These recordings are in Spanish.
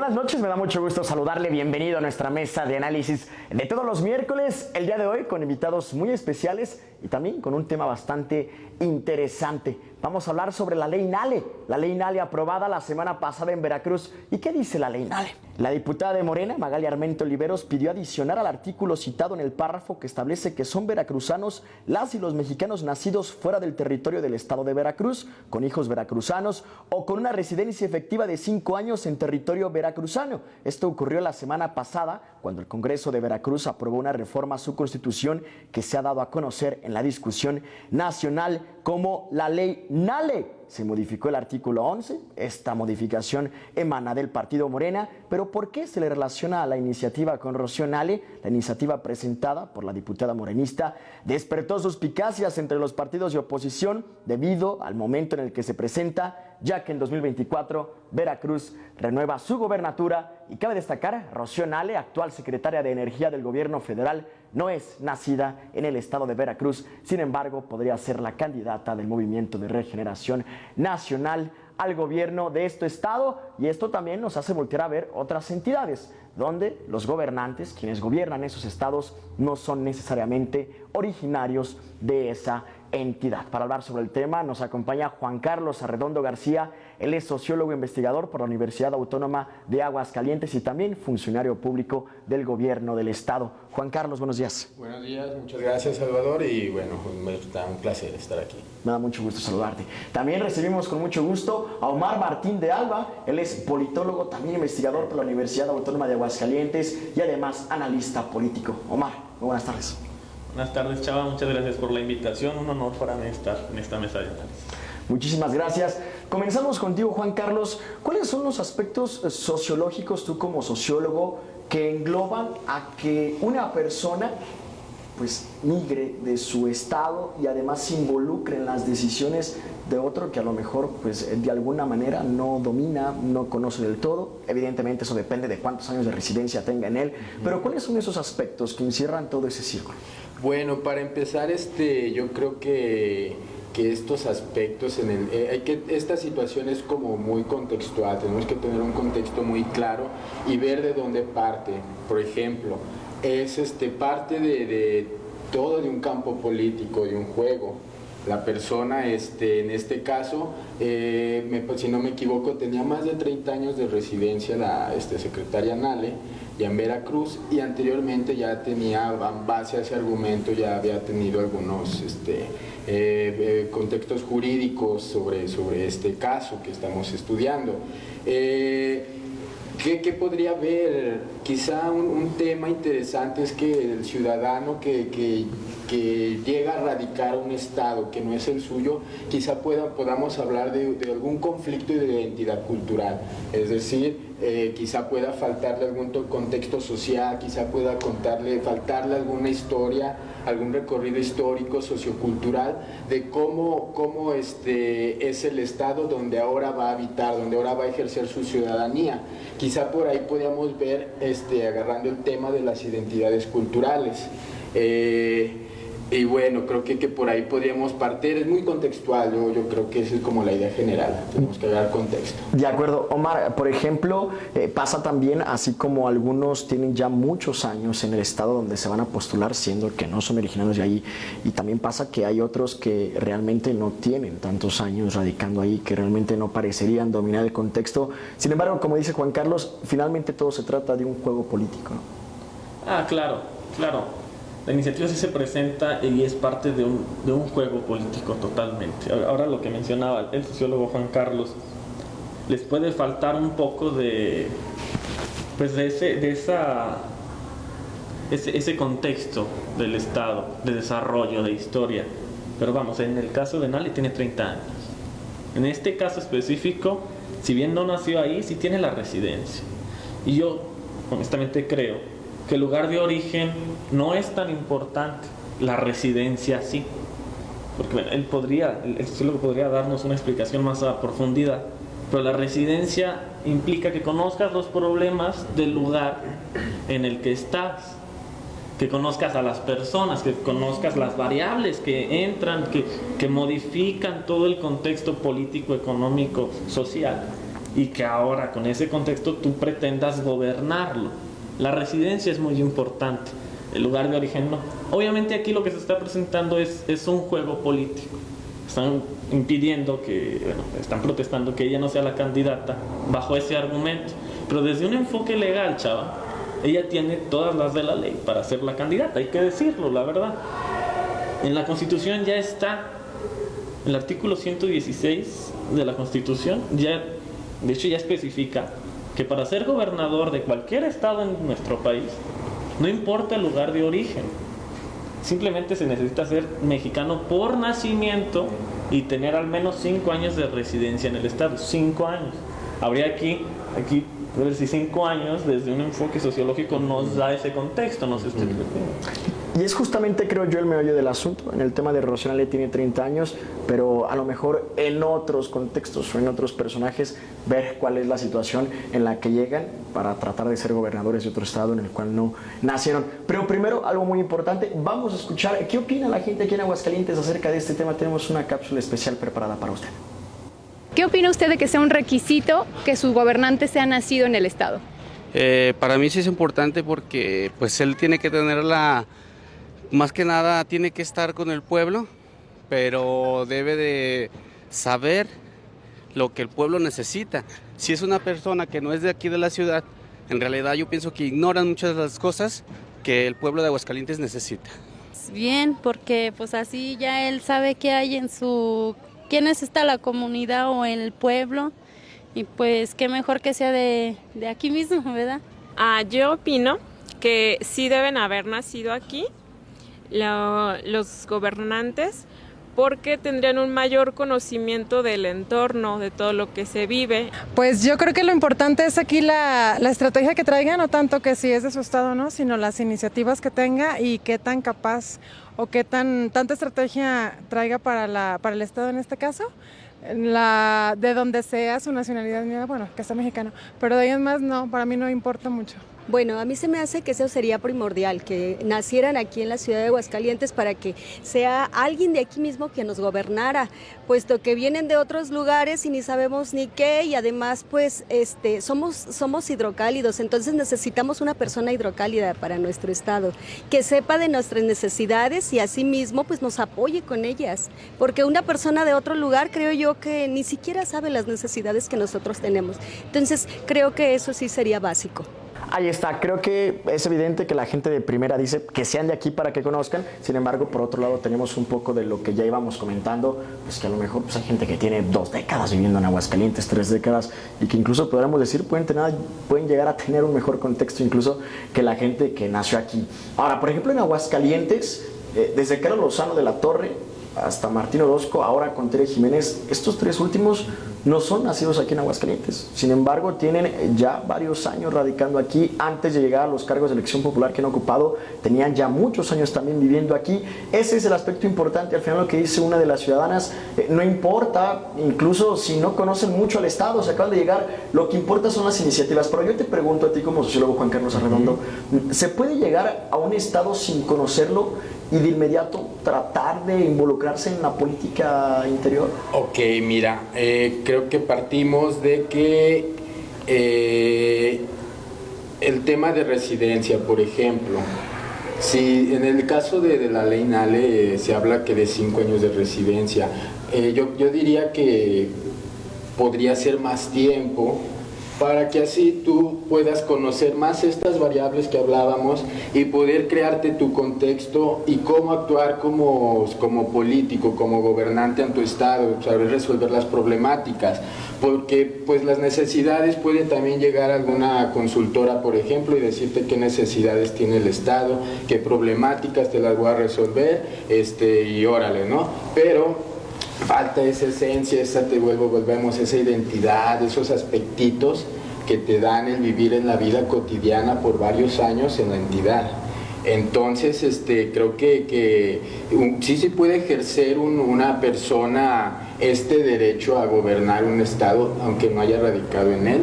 buenas noches, me da mucho gusto saludarle, bienvenido a nuestra mesa de análisis de todos los miércoles, el día de hoy con invitados muy especiales y también con un tema bastante interesante. Vamos a hablar sobre la ley Nale aprobada la semana pasada en Veracruz. ¿Y qué dice la ley Nale? La diputada de Morena, Magali Armento Oliveros, pidió adicionar al artículo citado en el párrafo que establece que son veracruzanos las y los mexicanos nacidos fuera del territorio del estado de Veracruz, con hijos veracruzanos o con una residencia efectiva de 5 años en territorio veracruzano. Esto ocurrió la semana pasada cuando el Congreso de Veracruz aprobó una reforma a su constitución que se ha dado a conocer en la discusión nacional como la ley Nale. Se modificó el artículo 11, esta modificación emana del partido Morena, pero ¿por qué se le relaciona a la iniciativa con Rocío Nale? La iniciativa presentada por la diputada morenista despertó suspicacias entre los partidos de oposición debido al momento en el que se presenta, ya que en 2024 Veracruz renueva su gobernatura y cabe destacar, Rocío Nale, actual secretaria de Energía del gobierno federal, no es nacida en el estado de Veracruz, sin embargo podría ser la candidata del Movimiento de Regeneración Nacional al gobierno de este estado, y esto también nos hace voltear a ver otras entidades donde los gobernantes, quienes gobiernan esos estados, no son necesariamente originarios de esa entidad. Para hablar sobre el tema nos acompaña Juan Carlos Arredondo García. Él es sociólogo e investigador por la Universidad Autónoma de Aguascalientes y también funcionario público del gobierno del estado. Juan Carlos, buenos días. Buenos días, muchas gracias, Salvador, y bueno, me da un placer estar aquí. Me da mucho gusto saludarte. También recibimos con mucho gusto a Omar Martín de Alba. Él es politólogo, también investigador por la Universidad Autónoma de Aguascalientes y además analista político. Omar, muy buenas tardes. Buenas tardes, Chava, muchas gracias por la invitación, un honor para mí estar en esta mesa de análisis. Muchísimas gracias. Comenzamos contigo, Juan Carlos. ¿Cuáles son los aspectos sociológicos, tú como sociólogo, que engloban a que una persona pues migre de su estado y además se involucre en las decisiones de otro que a lo mejor pues de alguna manera no domina, no conoce del todo? Evidentemente eso depende de cuántos años de residencia tenga en él, pero ¿cuáles son esos aspectos que encierran todo ese círculo? Bueno, para empezar, yo creo que estos aspectos esta situación es como muy contextual, tenemos que tener un contexto muy claro y ver de dónde parte. Por ejemplo, es parte de todo de un campo político, de un juego. La persona, en este caso, si no me equivoco, tenía más de 30 años de residencia la secretaria Nale, ya en Veracruz, y anteriormente ya tenía, en base a ese argumento, ya había tenido algunos contextos jurídicos sobre este caso que estamos estudiando. ¿Qué podría haber? Quizá un tema interesante es que el ciudadano que llega a radicar un estado que no es el suyo, quizá podamos hablar de algún conflicto de identidad cultural, es decir, quizá pueda faltarle algún contexto social, quizá pueda faltarle alguna historia, algún recorrido histórico, sociocultural, de cómo es el estado donde ahora va a habitar, donde ahora va a ejercer su ciudadanía. Quizá por ahí podríamos ver, agarrando el tema de las identidades culturales. Y bueno, creo que por ahí podríamos partir, es muy contextual, yo creo que esa es como la idea general, tenemos que dar contexto. De acuerdo, Omar, por ejemplo, pasa también, así como algunos tienen ya muchos años en el estado donde se van a postular, siendo que no son originarios de ahí, y también pasa que hay otros que realmente no tienen tantos años radicando ahí, que realmente no parecerían dominar el contexto. Sin embargo, como dice Juan Carlos, finalmente todo se trata de un juego político, ¿no? Claro. La iniciativa sí se presenta y es parte de un juego político totalmente. Ahora lo que mencionaba el sociólogo Juan Carlos, les puede faltar un poco de ese contexto del Estado, de desarrollo, de historia. Pero vamos, en el caso de Nale tiene 30 años. En este caso específico, si bien no nació ahí, sí tiene la residencia. Y yo honestamente creo que el lugar de origen no es tan importante, la residencia sí, porque bueno, el sociólogo podría darnos una explicación más a profundidad, pero la residencia implica que conozcas los problemas del lugar en el que estás, que conozcas a las personas, que conozcas las variables que entran, que modifican todo el contexto político, económico, social. y que ahora con ese contexto tú pretendas gobernarlo. La residencia es muy importante, el lugar de origen no. Obviamente aquí lo que se está presentando es un juego político. Están impidiendo que, están protestando que ella no sea la candidata bajo ese argumento. Pero desde un enfoque legal, chava, ella tiene todas las de la ley para ser la candidata, hay que decirlo, la verdad. En la Constitución ya está, el artículo 116 de la Constitución, ya, de hecho ya especifica que para ser gobernador de cualquier estado en nuestro país, no importa el lugar de origen, simplemente se necesita ser mexicano por nacimiento y tener al menos 5 años de residencia en el estado. 5 años. Habría aquí, a ver si 5 años desde un enfoque sociológico nos da ese contexto, no sé usted qué opina. Y es justamente, creo yo, el meollo del asunto. En el tema de Rocío Nale tiene 30 años, pero a lo mejor en otros contextos o en otros personajes, ver cuál es la situación en la que llegan para tratar de ser gobernadores de otro estado en el cual no nacieron. Pero primero, algo muy importante, vamos a escuchar qué opina la gente aquí en Aguascalientes acerca de este tema. Tenemos una cápsula especial preparada para usted. ¿Qué opina usted de que sea un requisito que su gobernante sea nacido en el estado? Para mí sí es importante porque pues él tiene que tener más que nada tiene que estar con el pueblo, pero debe de saber lo que el pueblo necesita. Si es una persona que no es de aquí de la ciudad, en realidad yo pienso que ignoran muchas de las cosas que el pueblo de Aguascalientes necesita. Bien, porque pues así ya él sabe qué hay en quiénes está la comunidad o el pueblo, y pues qué mejor que sea de aquí mismo, ¿verdad? Yo opino que sí deben haber nacido aquí los gobernantes, porque tendrían un mayor conocimiento del entorno, de todo lo que se vive. Pues yo creo que lo importante es aquí la estrategia que traiga, no tanto que si es de su estado o no, sino las iniciativas que tenga y qué tan capaz o qué tanta estrategia traiga para el estado en este caso. De donde sea su nacionalidad, bueno, que sea mexicano, pero de ahí en más no, para mí no importa mucho. Bueno, a mí se me hace que eso sería primordial, que nacieran aquí en la ciudad de Aguascalientes para que sea alguien de aquí mismo que nos gobernara, puesto que vienen de otros lugares y ni sabemos ni qué, y además pues somos hidrocálidos, entonces necesitamos una persona hidrocálida para nuestro estado, que sepa de nuestras necesidades y asimismo pues nos apoye con ellas, porque una persona de otro lugar creo yo que ni siquiera sabe las necesidades que nosotros tenemos, entonces creo que eso sí sería básico. Ahí está, creo que es evidente que la gente de primera dice que sean de aquí para que conozcan, sin embargo, por otro lado tenemos un poco de lo que ya íbamos comentando, pues que a lo mejor pues, hay gente que tiene 2 décadas viviendo en Aguascalientes, 3 décadas, y que incluso podríamos decir pueden llegar a tener un mejor contexto incluso que la gente que nació aquí. Ahora, por ejemplo, en Aguascalientes, desde Carlos Lozano de la Torre hasta Martín Orozco, ahora con Tere Jiménez, estos 3 últimos no son nacidos aquí en Aguascalientes, sin embargo tienen ya varios años radicando aquí. Antes de llegar a los cargos de elección popular que han ocupado, tenían ya muchos años también viviendo aquí. Ese es el aspecto importante, al final lo que dice una de las ciudadanas, no importa, incluso si no conocen mucho al estado, se acaban de llegar, lo que importa son las iniciativas. Pero yo te pregunto a ti como sociólogo, Juan Carlos Arredondo, ¿se puede llegar a un estado sin conocerlo y de inmediato tratar de involucrarse en la política interior? Ok, mira, creo que partimos de que el tema de residencia, por ejemplo, si en el caso de la ley Nale se habla que de 5 años de residencia, yo diría que podría ser más tiempo, para que así tú puedas conocer más estas variables que hablábamos y poder crearte tu contexto y cómo actuar como político, como gobernante en tu estado, saber resolver las problemáticas, porque pues las necesidades pueden también llegar a alguna consultora, por ejemplo, y decirte qué necesidades tiene el estado, qué problemáticas te las voy a resolver, y órale, ¿no? Pero falta esa esencia, volvemos esa identidad, esos aspectitos que te dan el vivir en la vida cotidiana por varios años en la entidad. Entonces, creo que sí se puede ejercer una persona este derecho a gobernar un estado, aunque no haya radicado en él,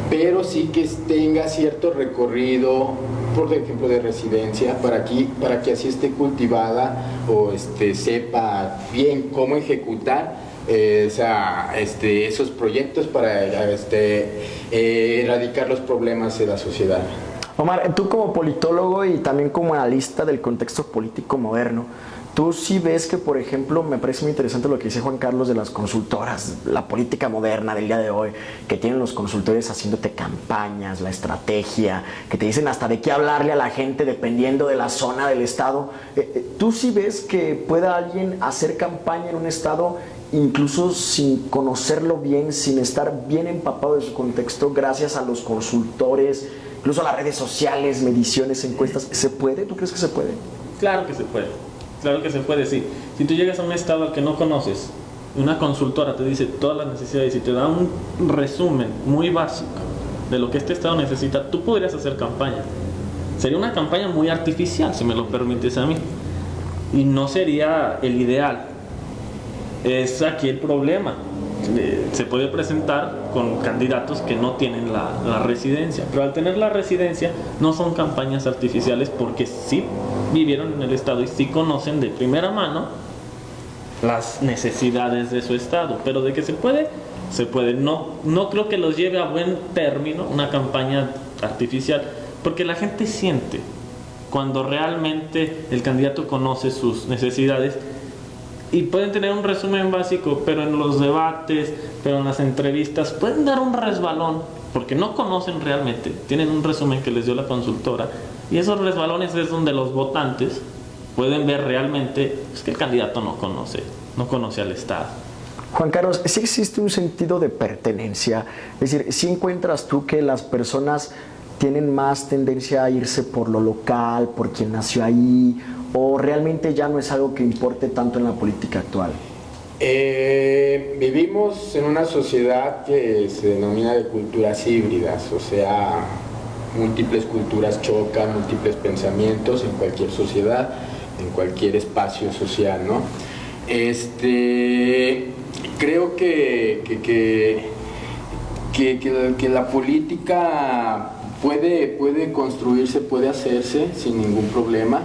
pero sí que tenga cierto recorrido, por ejemplo, de residencia, para que así esté cultivada o sepa bien cómo ejecutar esos proyectos para erradicar los problemas de la sociedad. Omar, tú como politólogo y también como analista del contexto político moderno, tú sí ves que, por ejemplo, me parece muy interesante lo que dice Juan Carlos de las consultoras, la política moderna del día de hoy, que tienen los consultores haciéndote campañas, la estrategia, que te dicen hasta de qué hablarle a la gente dependiendo de la zona del estado. ¿Tú sí ves que pueda alguien hacer campaña en un estado incluso sin conocerlo bien, sin estar bien empapado de su contexto, gracias a los consultores, incluso a las redes sociales, mediciones, encuestas? ¿Se puede? ¿Tú crees que se puede? Claro que se puede. Claro que se puede, sí. Si tú llegas a un estado al que no conoces, una consultora te dice todas las necesidades y te da un resumen muy básico de lo que este estado necesita, tú podrías hacer campaña. Sería una campaña muy artificial, si me lo permites a mí. Y no sería el ideal. Es aquí el problema. Se puede presentar con candidatos que no tienen la residencia, pero al tener la residencia no son campañas artificiales porque sí vivieron en el estado y sí conocen de primera mano las necesidades de su estado. Pero de que se puede, se puede. No creo que los lleve a buen término una campaña artificial, porque la gente siente cuando realmente el candidato conoce sus necesidades. Y pueden tener un resumen básico, pero en los debates, pero en las entrevistas, pueden dar un resbalón, porque no conocen realmente, tienen un resumen que les dio la consultora, y esos resbalones es donde los votantes pueden ver realmente que el candidato no conoce al Estado. Juan Carlos, ¿sí existe un sentido de pertenencia? Es decir, ¿sí encuentras tú que las personas tienen más tendencia a irse por lo local, por quien nació ahí, o realmente ya no es algo que importe tanto en la política actual? Vivimos en una sociedad que se denomina de culturas híbridas, o sea, múltiples culturas chocan, múltiples pensamientos en cualquier sociedad, en cualquier espacio social, ¿no? Creo que la política puede construirse, puede hacerse sin ningún problema.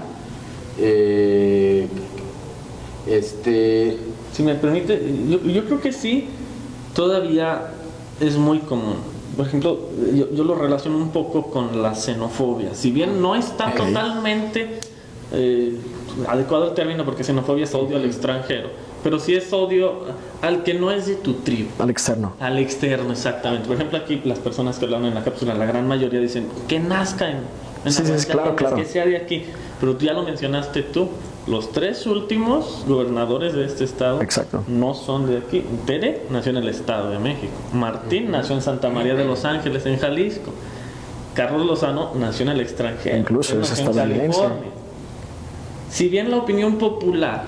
Si me permite, yo creo que sí, todavía es muy común. Por ejemplo, yo lo relaciono un poco con la xenofobia. Si bien no está totalmente adecuado el término, porque xenofobia es odio al extranjero, pero sí es odio al que no es de tu tribu. Al externo. Al externo, exactamente. Por ejemplo, aquí las personas que hablan en la cápsula, la gran mayoría dicen que nazca en claro. que sea de aquí. Pero ya lo mencionaste tú, los 3 últimos gobernadores de este estado no son de aquí. Tere nació en el Estado de México, Martín nació en Santa María de los Ángeles, en Jalisco, Carlos Lozano nació en el extranjero, incluso es estadounidense. California. Si bien la opinión popular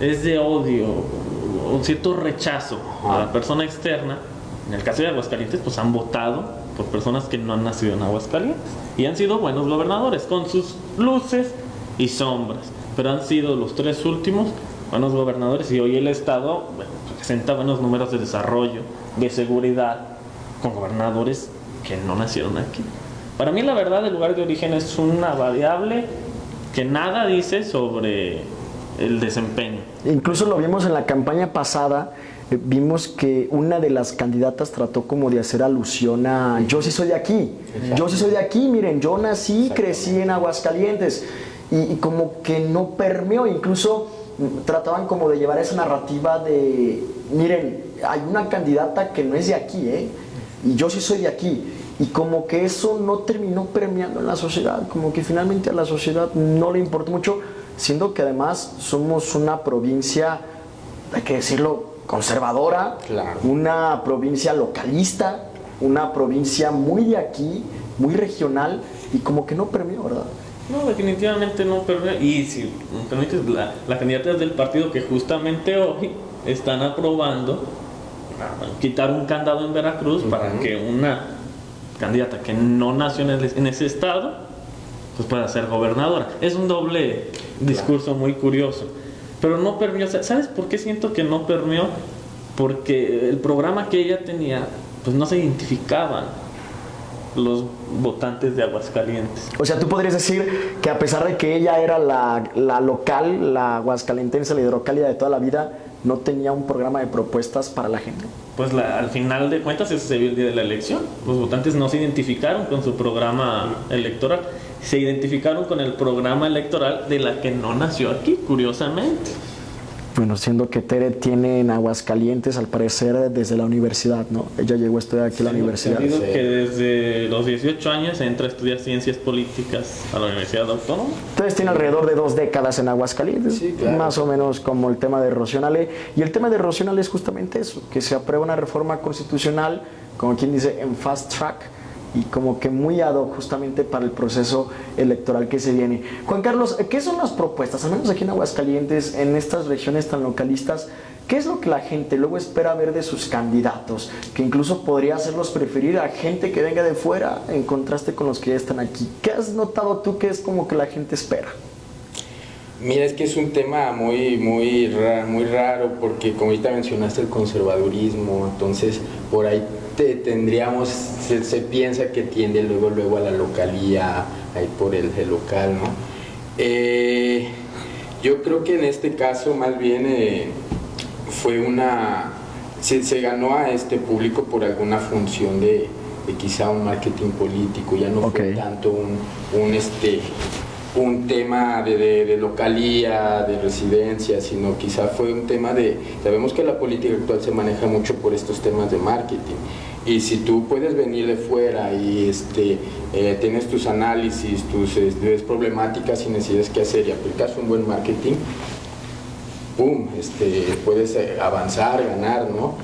es de odio o cierto rechazo a la persona externa, en el caso de Aguascalientes pues han votado por personas que no han nacido en Aguascalientes y han sido buenos gobernadores con sus luces y sombras, pero han sido los 3 últimos buenos gobernadores y hoy el estado presenta buenos números de desarrollo, de seguridad, con gobernadores que no nacieron aquí. Para mí la verdad el lugar de origen es una variable que nada dice sobre el desempeño. Incluso lo vimos en la campaña pasada. Vimos que una de las candidatas trató como de hacer alusión a yo sí soy de aquí, yo sí soy de aquí, miren, yo nací, crecí en Aguascalientes, y como que no permeó, incluso trataban como de llevar esa narrativa de miren, hay una candidata que no es de aquí, y yo sí soy de aquí, y como que eso no terminó permeando en la sociedad, como que finalmente a la sociedad no le importó mucho, siendo que además somos una provincia, hay que decirlo, conservadora, una provincia localista, una provincia muy de aquí, muy regional, y como que no permeó, ¿verdad? No, definitivamente no permeó. Y si me permites, la candidata es del partido que justamente hoy están aprobando quitar un candado en Veracruz para que una candidata que no nació en ese estado pues pueda ser gobernadora. Es un doble discurso muy curioso. Pero no permeó. ¿Sabes por qué siento que no permeó? Porque el programa que ella tenía, pues no se identificaban los votantes de Aguascalientes. O sea, tú podrías decir que a pesar de que ella era la local, la aguascalentense, la hidrocálida de toda la vida, no tenía un programa de propuestas para la gente. Pues al final de cuentas eso se vio el día de la elección. Los votantes no se identificaron con su programa electoral, se identificaron con el programa electoral de la que no nació aquí, curiosamente. Bueno, siendo que Tere tiene en Aguascalientes, al parecer, desde la universidad, ¿no? Ella llegó a estudiar aquí a la universidad. Sí. Que desde los 18 años entra a estudiar ciencias políticas a la Universidad Autónoma. Entonces tiene alrededor de 2 décadas en Aguascalientes, sí, claro. Más o menos como el tema de Rocío Nale. Y el tema de Rocío Nale es justamente eso, que se aprueba una reforma constitucional, como quien dice, en fast track, y como que muy ad hoc justamente para el proceso electoral que se viene. Juan Carlos, ¿qué son las propuestas? Al menos aquí en Aguascalientes, en estas regiones tan localistas, ¿qué es lo que la gente luego espera ver de sus candidatos? Que incluso podría hacerlos preferir a gente que venga de fuera en contraste con los que ya están aquí. ¿Qué has notado tú que es como que la gente espera? Mira, es que es un tema muy raro porque como ahorita mencionaste el conservadurismo, entonces por ahí se piensa que tiende luego a la localía, ahí por el local, ¿no? Yo creo que en este caso más bien fue se ganó a este público por alguna función de quizá un marketing político, ya no fue tanto un tema de localía, de residencia, sino quizá fue un tema sabemos que la política actual se maneja mucho por estos temas de marketing, y si tú puedes venir de fuera y tienes tus análisis, tus problemáticas y necesidades que hacer y aplicas un buen marketing, ¡pum!, puedes avanzar, ganar, ¿no?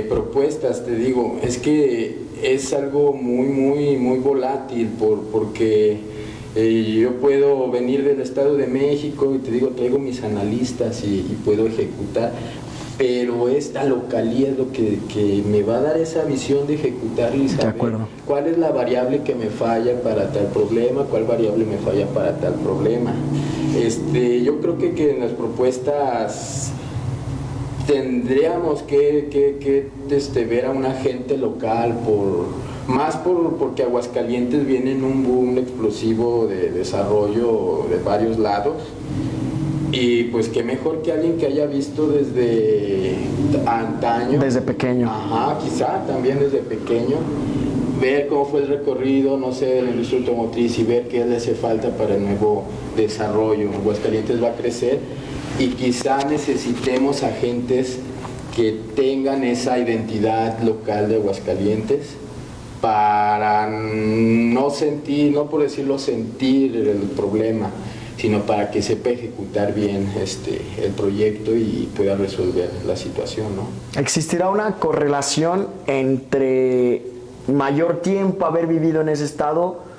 Propuestas, te digo, es que es algo muy volátil porque yo puedo venir del Estado de México y te digo, traigo mis analistas y puedo ejecutar, pero esta localía es lo que me va a dar esa visión de ejecutar y saber cuál es la variable que me falla para tal problema, cuál variable me falla para tal problema. Yo creo que en las propuestas tendríamos que ver a un agente local porque Aguascalientes viene en un boom explosivo de desarrollo de varios lados, y pues qué mejor que alguien que haya visto desde antaño, desde pequeño, quizá también desde pequeño, ver cómo fue el recorrido, no sé, de la industria automotriz y ver qué le hace falta para el nuevo desarrollo. Aguascalientes va a crecer y quizá necesitemos agentes que tengan esa identidad local de Aguascalientes, para no por decirlo sentir el problema, sino para que sepa ejecutar bien el proyecto y pueda resolver la situación, ¿no? ¿Existirá una correlación entre mayor tiempo haber vivido en ese estado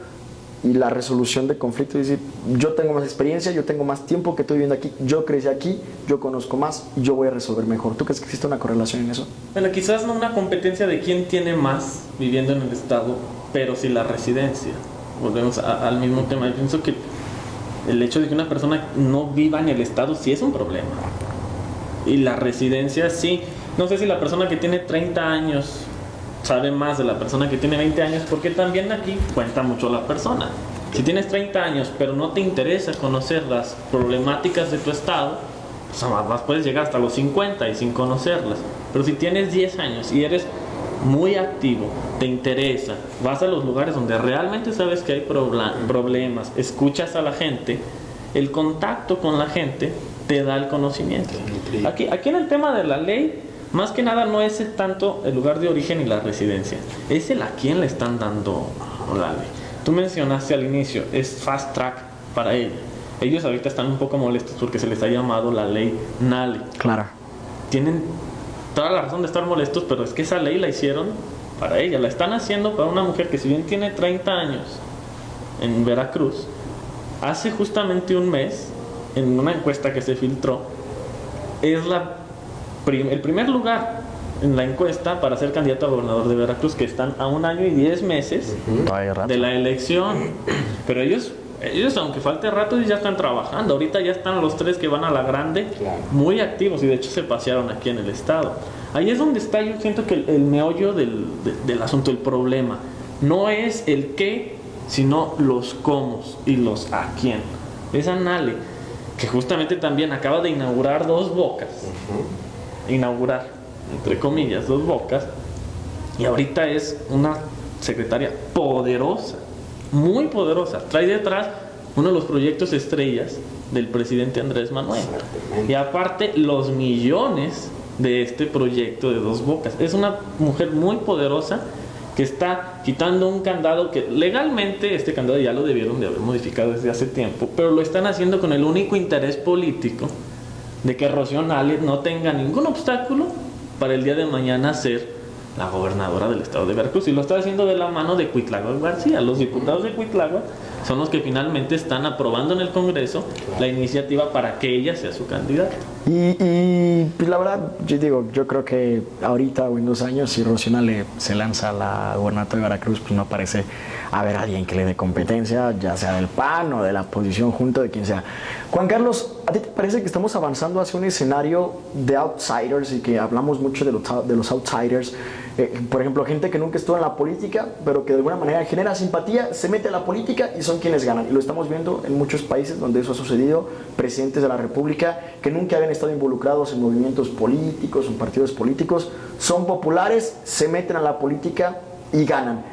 y la resolución de conflictos? Es decir, yo tengo más experiencia, yo tengo más tiempo que estoy viviendo aquí, yo crecí aquí, yo conozco más, yo voy a resolver mejor. ¿Tú crees que existe una correlación en eso? Bueno, quizás no una competencia de quién tiene más viviendo en el estado, pero sí la residencia. Volvemos al mismo tema. Yo pienso que el hecho de que una persona no viva en el estado sí es un problema. Y la residencia sí. No sé si la persona que tiene 30 años sabe más de la persona que tiene 20 años, porque también aquí cuenta mucho la persona. Si tienes 30 años pero no te interesa conocer las problemáticas de tu estado, pues además puedes llegar hasta los 50 y sin conocerlas. Pero si tienes 10 años y eres muy activo, te interesa, vas a los lugares donde realmente sabes que hay problemas, escuchas a la gente, el contacto con la gente te da el conocimiento. Aquí en el tema de la ley, más que nada no es tanto el lugar de origen y la residencia, es el a quién le están dando la ley. Tú mencionaste al inicio, es fast track para ella. Ellos ahorita están un poco molestos porque se les ha llamado la ley Nale. Claro. Tienen toda la razón de estar molestos, pero es que esa ley la hicieron para ella. La están haciendo para una mujer que, si bien tiene 30 años en Veracruz, hace justamente un mes, en una encuesta que se filtró, es el primer lugar en la encuesta para ser candidato a gobernador de Veracruz, que están a 1 año y 10 meses de la elección. Pero ellos, aunque falte rato, ya están trabajando. Ahorita ya están los 3 que van a la grande, muy activos, y de hecho se pasearon aquí en el estado. Ahí es donde está, yo siento que el meollo del asunto, el problema. No es el qué, sino los cómo y los a quién. Esa Nale, que justamente también acaba de inaugurar 2 bocas. inaugurar, entre comillas, Dos Bocas, y ahorita es una secretaria poderosa, muy poderosa. Trae detrás uno de los proyectos estrellas del presidente Andrés Manuel. Y aparte, los millones de este proyecto de Dos Bocas. Es una mujer muy poderosa que está quitando un candado que legalmente este candado ya lo debieron de haber modificado desde hace tiempo, pero lo están haciendo con el único interés político de que Rocío Nale no tenga ningún obstáculo para el día de mañana ser la gobernadora del estado de Veracruz, y lo está haciendo de la mano de Cuitláhuac García. Los diputados de Cuitláhuac son los que finalmente están aprobando en el Congreso la iniciativa para que ella sea su candidata. Y pues la verdad, yo creo que ahorita o en 2 años, si Rocío Nale se lanza a la gobernatura de Veracruz, pues no parece haber alguien que le dé competencia, ya sea del PAN o de la oposición junto, de quien sea. Juan Carlos, ¿a ti te parece que estamos avanzando hacia un escenario de outsiders y que hablamos mucho de los outsiders? Por ejemplo, gente que nunca estuvo en la política, pero que de alguna manera genera simpatía, se mete a la política y son quienes ganan. Y lo estamos viendo en muchos países donde eso ha sucedido. Presidentes de la República que nunca habían estado involucrados en movimientos políticos, en partidos políticos, son populares, se meten a la política y ganan.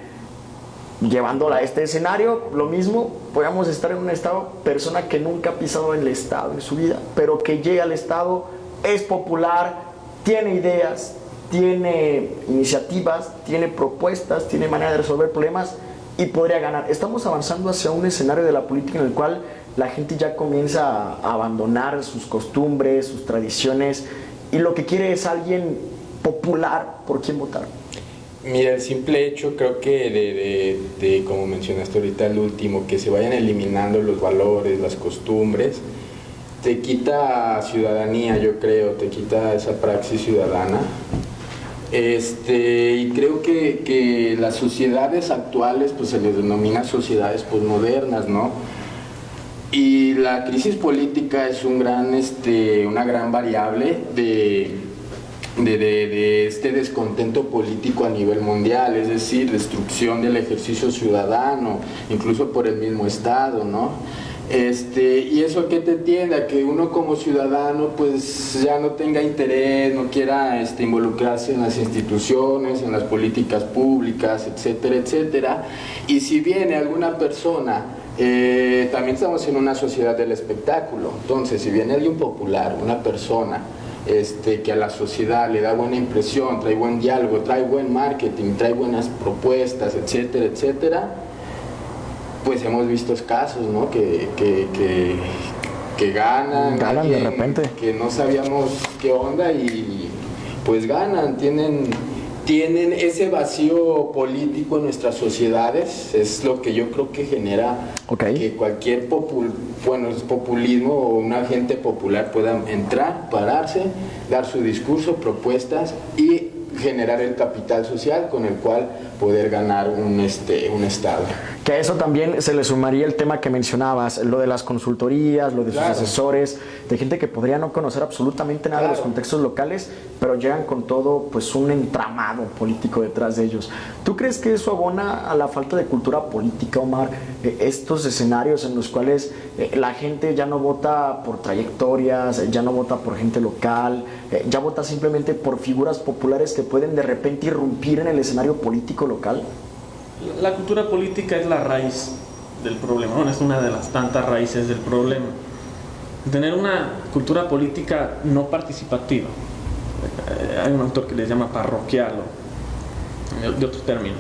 Llevándola a este escenario, lo mismo, podríamos estar en un estado, persona que nunca ha pisado el estado en su vida, pero que llega al estado, es popular, tiene ideas, tiene iniciativas, tiene propuestas, tiene manera de resolver problemas y podría ganar. Estamos avanzando hacia un escenario de la política en el cual la gente ya comienza a abandonar sus costumbres, sus tradiciones, y lo que quiere es alguien popular por quien votar. Mira, el simple hecho, creo que de como mencionaste ahorita el último, que se vayan eliminando los valores, las costumbres, te quita ciudadanía, yo creo, te quita esa praxis ciudadana. Y creo que las sociedades actuales pues se les denomina sociedades posmodernas, ¿no? Y la crisis política es una gran variable de este descontento político a nivel mundial, es decir, destrucción del ejercicio ciudadano, incluso por el mismo Estado, ¿no? Y eso que te tiende a que uno como ciudadano pues ya no tenga interés, no quiera involucrarse en las instituciones, en las políticas públicas, etcétera, etcétera. Y si viene alguna persona, también estamos en una sociedad del espectáculo, entonces si viene alguien popular, una persona que a la sociedad le da buena impresión, trae buen diálogo, trae buen marketing, trae buenas propuestas, etcétera, etcétera, pues hemos visto casos, ¿no? que ganan de repente, que no sabíamos qué onda y pues ganan, tienen ese vacío político en nuestras sociedades. Es lo que yo creo que genera que cualquier populismo o una gente popular pueda entrar, pararse, dar su discurso, propuestas y generar el capital social con el cual poder ganar un estado. Que a eso también se le sumaría el tema que mencionabas, lo de las consultorías, lo de sus asesores, de gente que podría no conocer absolutamente nada de los contextos locales, pero llegan con todo pues un entramado político detrás de ellos. ¿Tú crees que eso abona a la falta de cultura política, Omar? Estos escenarios en los cuales la gente ya no vota por trayectorias, ya no vota por gente local, ya vota simplemente por figuras populares que pueden de repente irrumpir en el escenario político local. La cultura política es la raíz del problema, bueno, es una de las tantas raíces del problema. Tener una cultura política no participativa, hay un autor que les llama parroquial o de otro término,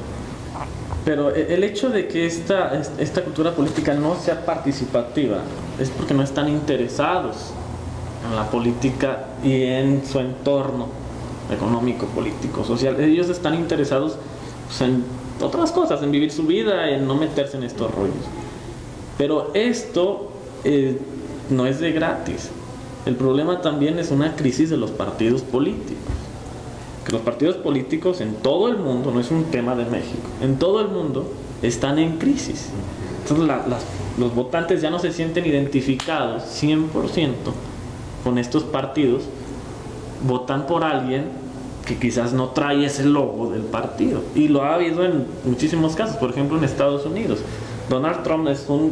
pero el hecho de que esta cultura política no sea participativa es porque no están interesados en la política y en su entorno económico, político, social. Ellos están interesados pues, en otras cosas, en vivir su vida, en no meterse en estos rollos. Pero esto no es de gratis. El problema también es una crisis de los partidos políticos. Que los partidos políticos en todo el mundo, no es un tema de México, en todo el mundo están en crisis. Entonces los votantes ya no se sienten identificados 100% con estos partidos, votan por alguien que quizás no trae ese logo del partido. Y lo ha habido en muchísimos casos, por ejemplo en Estados Unidos. Donald Trump es un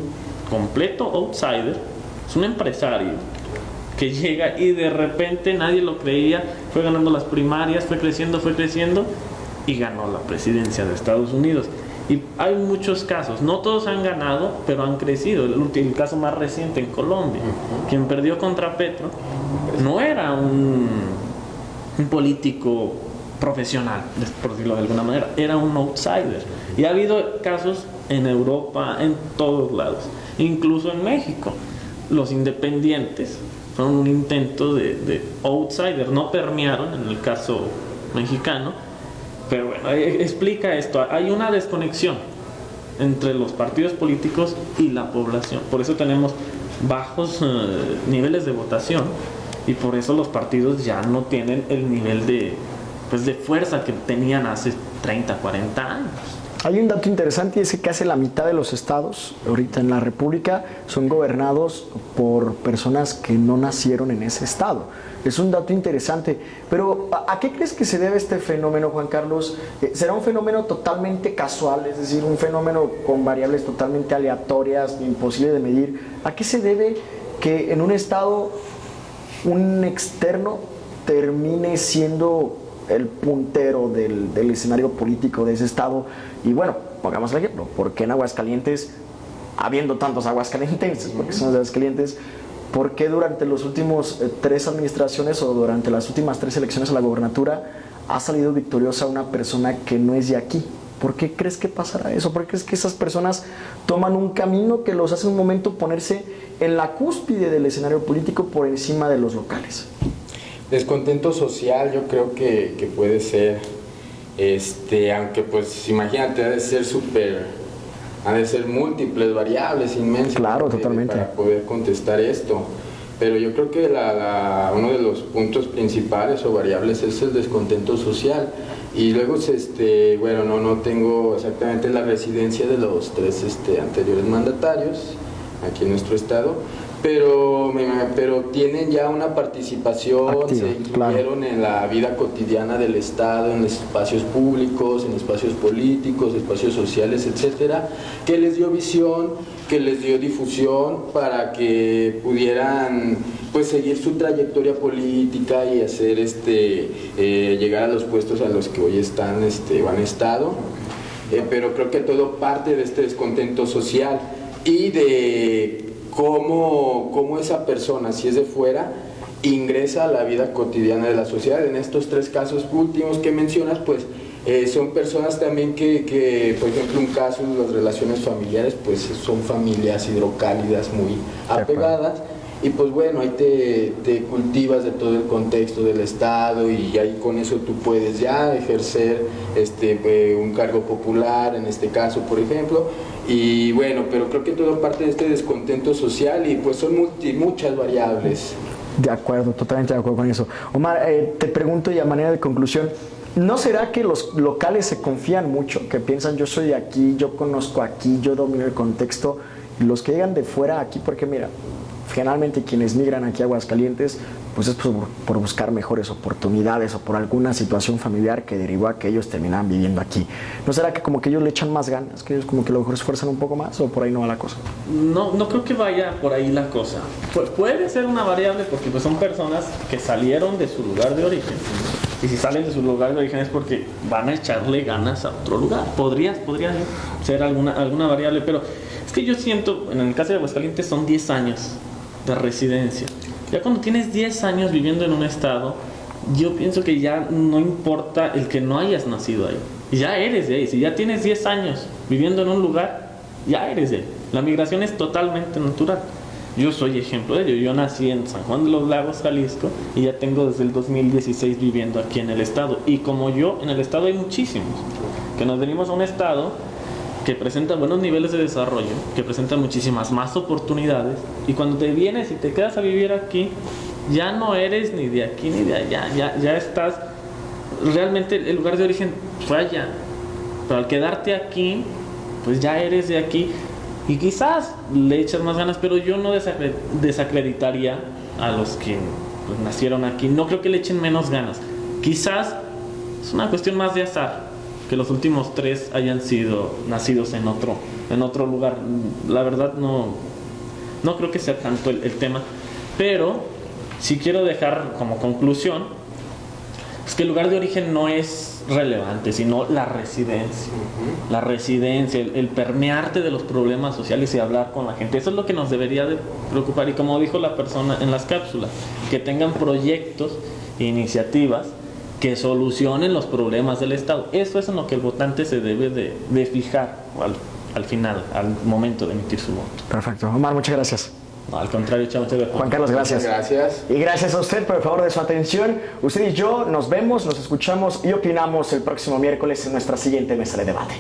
completo outsider, es un empresario que llega y de repente nadie lo creía, fue ganando las primarias, fue creciendo y ganó la presidencia de Estados Unidos. Y hay muchos casos, no todos han ganado, pero han crecido. El caso más reciente en Colombia, quien perdió contra Petro, no era un político profesional, por decirlo de alguna manera, era un outsider. Y ha habido casos en Europa, en todos lados, incluso en México. Los independientes fueron un intento de outsider, no permearon en el caso mexicano, pero bueno, explica esto. Hay una desconexión entre los partidos políticos y la población, por eso tenemos bajos niveles de votación y por eso los partidos ya no tienen el nivel de fuerza que tenían hace 30, 40 años. Hay un dato interesante y es que casi la mitad de los estados ahorita en la República son gobernados por personas que no nacieron en ese estado. Es un dato interesante, pero ¿a qué crees que se debe este fenómeno, Juan Carlos? ¿Será un fenómeno totalmente casual, es decir, un fenómeno con variables totalmente aleatorias, imposible de medir? ¿A qué se debe que en un estado un externo termine siendo el puntero del escenario político de ese estado? Y bueno, pongamos el ejemplo, ¿por qué en Aguascalientes, habiendo tantos aguascalientenses, porque son de Aguascalientes, por qué durante los últimos 3 administraciones o durante las últimas 3 elecciones a la gobernatura ha salido victoriosa una persona que no es de aquí? ¿Por qué crees que pasará eso? ¿Por qué crees que esas personas toman un camino que los hace un momento ponerse en la cúspide del escenario político por encima de los locales? Descontento social, yo creo que puede ser, aunque pues imagínate, ha de ser múltiples variables inmensas. Claro, totalmente. Para poder contestar esto. Pero yo creo que uno de los puntos principales o variables es el descontento social. Y luego, bueno, no tengo exactamente la residencia de los 3 anteriores mandatarios aquí en nuestro estado, pero tienen ya una participación activa, se incluyeron en la vida cotidiana del estado, en los espacios públicos, en espacios políticos, espacios sociales, etcétera, que les dio visión, que les dio difusión para que pudieran pues seguir su trayectoria política y hacer llegar a los puestos a los que hoy están o han estado, pero creo que todo parte de este descontento social y de cómo esa persona, si es de fuera, ingresa a la vida cotidiana de la sociedad. En estos 3 casos últimos que mencionas, pues son personas también que, por ejemplo, un caso de las relaciones familiares, pues son familias hidrocálidas muy apegadas, y pues bueno, ahí te cultivas de todo el contexto del estado y ahí con eso tú puedes ya ejercer un cargo popular, en este caso, por ejemplo. Y bueno, pero creo que todo parte de este descontento social y pues son muchas variables. De acuerdo, totalmente de acuerdo con eso. Omar, te pregunto y a manera de conclusión, ¿no será que los locales se confían mucho? Que piensan, yo soy de aquí, yo conozco aquí, yo domino el contexto, y los que llegan de fuera aquí, porque mira, generalmente quienes migran aquí a Aguascalientes, pues es por buscar mejores oportunidades o por alguna situación familiar que derivó a que ellos terminaran viviendo aquí. ¿No será que como que ellos le echan más ganas, que ellos como que a lo mejor se esfuerzan un poco más, o por ahí no va la cosa? No creo que vaya por ahí la cosa. Puede ser una variable porque pues son personas que salieron de su lugar de origen. Y si salen de su lugar de origen es porque van a echarle ganas a otro lugar. Podría ser alguna variable, pero es que yo siento, en el caso de Aguascalientes son 10 años de residencia. Ya cuando tienes 10 años viviendo en un estado, yo pienso que ya no importa el que no hayas nacido ahí. Ya eres de ahí. Si ya tienes 10 años viviendo en un lugar, ya eres de ahí. La migración es totalmente natural. Yo soy ejemplo de ello. Yo nací en San Juan de los Lagos, Jalisco, y ya tengo desde el 2016 viviendo aquí en el estado. Y como yo, en el estado hay muchísimos que nos venimos a un estado que presenta buenos niveles de desarrollo, que presenta muchísimas más oportunidades, y cuando te vienes y te quedas a vivir aquí, ya no eres ni de aquí ni de allá, ya estás, realmente el lugar de origen fue allá, pero al quedarte aquí, pues ya eres de aquí, y quizás le echas más ganas, pero yo no desacreditaría a los que pues, nacieron aquí. No creo que le echen menos ganas, quizás es una cuestión más de azar que los últimos 3 hayan sido nacidos en otro lugar. La verdad no creo que sea tanto el tema, pero Sí quiero dejar como conclusión es que el lugar de origen no es relevante, sino la residencia. La residencia, el permearte de los problemas sociales y hablar con la gente. Eso es lo que nos debería de preocupar. Y como dijo la persona en las cápsulas, que tengan proyectos e iniciativas que solucionen los problemas del Estado. Eso es en lo que el votante se debe de fijar al final, al momento de emitir su voto. Perfecto. Omar, muchas gracias. No, al contrario, chao. Juan Carlos, gracias. Gracias. Y gracias a usted por el favor de su atención. Usted y yo nos vemos, nos escuchamos y opinamos el próximo miércoles en nuestra siguiente mesa de debate.